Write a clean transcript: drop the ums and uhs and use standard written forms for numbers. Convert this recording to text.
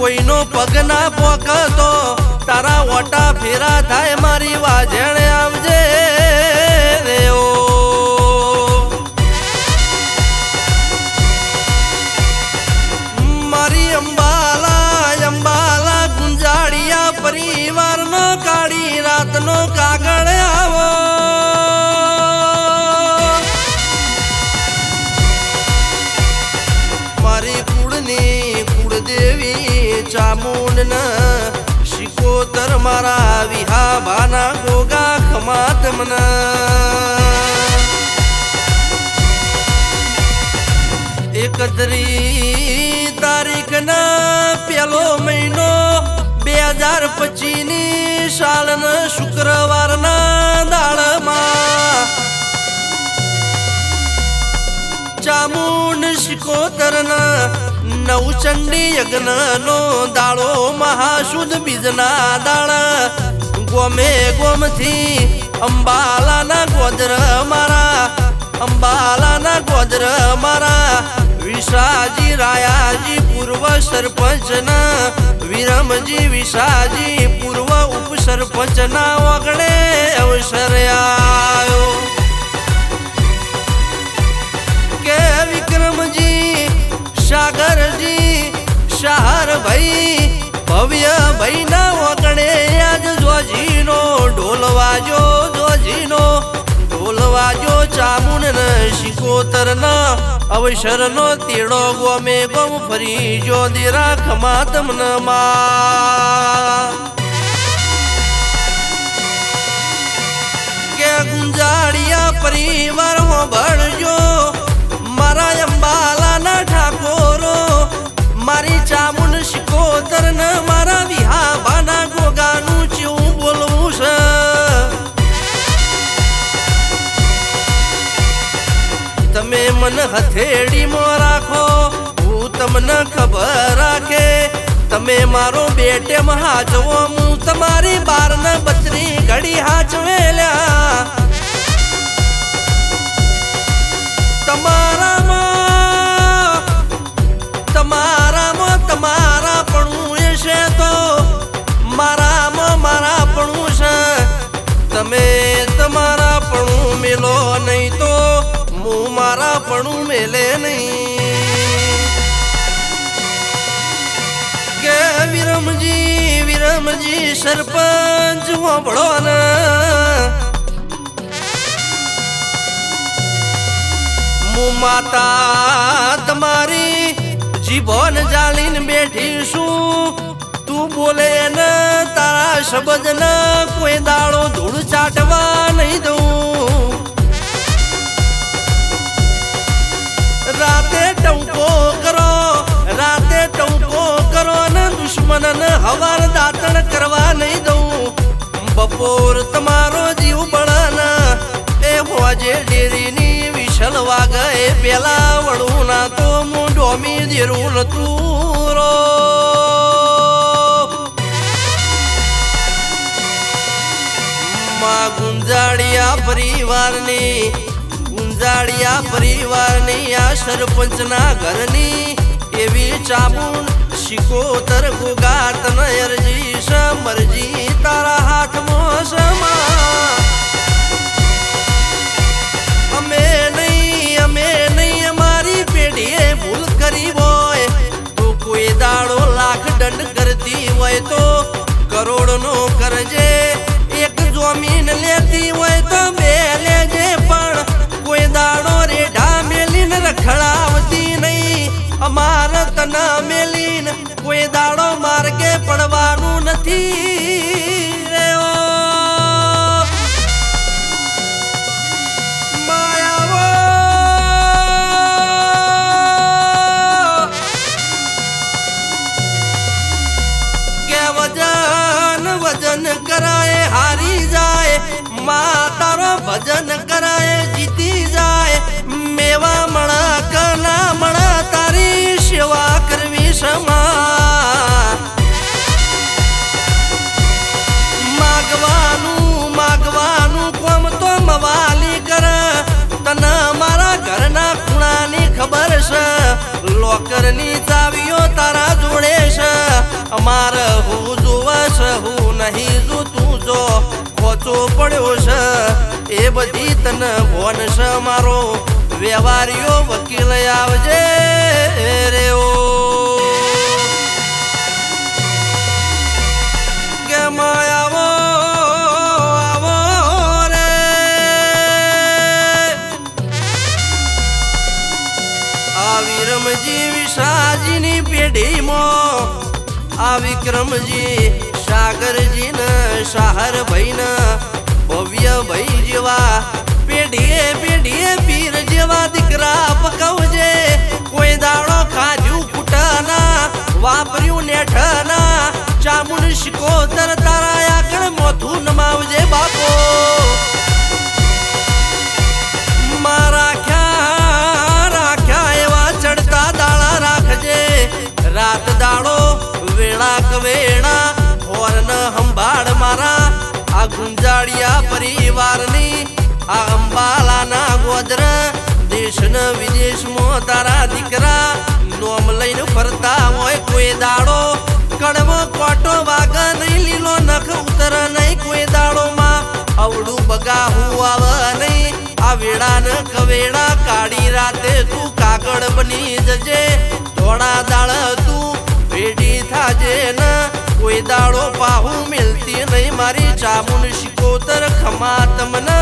કોઈનો પગ ના પોકતો તારા ઓટા ફેરા થાય મારી વાજણે આવજે રે ઓ મારી અંબાલા ગુંજાળિયા પરિવારનો કાળી રાતનો કાગળ આવો મારી કુળની કુળદેવી ચામુંડ શિકોતર મારા વિહાબાના ગોગા ખમાત મના 31 તારીખના પહેલો મહિનો 2025 ની સાલના શુક્રવારના દાળમાં ચામુંડ શિકોતરના નવચંડી યજ્ઞનો દાળો મહાશુદ્ધ બીજના દાળ ગોમે ગોમથી અંબાલાના ગોદર મારા વિશાજી રાયાજી પૂર્વ સરપંચના વિરમજી વિશાજી પૂર્વ ઉપસરપંચના વગડે અવસર આવ્યો કે વિક્રમજી સાગરજી શાહરભાઈ ભવ્યભાઈ ના વગડે આજ જોજીનો ઢોલવાજો ચામુંડ શિકોતરના અવસરનો તેડો ગોમે ગોમ ફરી જો દેરા ખમા તમને કે ગુંજાળિયા પરિવાર હો ભણજો મારા અંબાલાના ઠાકોરો મારી ચામુંડ શિકોતર ને મારા વિહાબાના ગોગાનું ચેવું બોલવું છે તમે મન હથેળીમાં રાખો હું તમને ખબર રાખે તમે મારો બેટેમ હાચવો હું તમારી 12 ને 32 ઘડી હાચવેલ્યા તમારા પણ છે તો મારા પણ છે તમે તમારા પણ મેલો નહીં તો હું મારા પણ મેલે નહીં કે વિરમજી સરપંચ હોબળો ને હું માતા તમારી જીભોન જાલીને બેઠી છું તું બોલે ને તારા શબ્દ ને કોઈ દાડો ધૂળ ચાટવા નહીં દઉં રાતે ટંકો કરો ને દુશ્મન ને હવાર દાતણ કરવા નહીં દઉં બપોર તમારો જીવ બળાને એ હોજે ડેરીની વિશલ વાગે પેલા વડું ના તો હું ડોમી દેરું નતું રો માં ગુંજાળિયા પરિવારની આ સરપંચના ઘરની એવી ચામુંડ શિકોતર ગોગા તને અરજી સમરજી તારા હાથમાં સમા અમે નહીં અમારી પેઢીએ ભૂલ કરી હોય તો કોઈ દાડો લાખ દંડ કરતી હોય તો કરોડનો કરજે એક જમીન લેતી હોય તો 2 લેજે પણ કોઈ દાડો રેઢા મેલીને રખડાવતી નહીં અમાર તને મેલીને કોઈ દાડો માર્ગે પડવાનું નથી રે ઓ વજન કરાય હારી જાય માં તારો ભજન કરાય જીતી જાય મેવા મળા કના મળા તારી સેવા કરવી સમા માગવાનું કોમ તો મવાલી કરે તને મારા ઘરના ખૂણાની ખબર છે લોકરની ચાવીઓ તારા જોડે છે અમાર હું જોવસ હું નહીં જોતું જો ખોચો પડ્યો છે એ બધી તને ભોન છે મારો વ્યવહારીઓ વકીલ આવજે રે ઓ કે માયાવો આવો રે આ વિરમજી વિશાજીની પેઢીમાં આ વિક્રમજી સાગરજી ને શાહર ભાઈ ને ભવ્ય ભાઈ જેવા પેઢીએ પેઢીએ પીર જેવા દીકરા પકવજે કોઈ દાડો ખાજ્યું કુટાના વાપર્યું નેઠાના ચામુંડ શિકોતર તારા આગળ મોથું નમાવજે બાપો રાખ્યા એવા ચડતા દાડા રાખજે રાત દાડો વેળા કવેળા હોર્ન સંભાળ મારા આ ગુંજાળિયા પરિવારની આ અંબાલાના ગોદર દેશ ને વિદેશમાં તારા દીકરા નોમ લઈને ફરતા હોય કોઈ દાડો કડવો કોટો વાગ નહીં લીલો નખ ઉતર નહીં કોઈ દાડોમાં અવડું બગા હું આવ નહીં આ વેળા ને કવેડા કાળી રાતે તું કાગળ બની જજે થોડા દાળ તું ભેડી થાજે ને કોઈ દાડો પાહું મિલતી નહીં મારી ચામુંડ શિકોતર ખમા તમને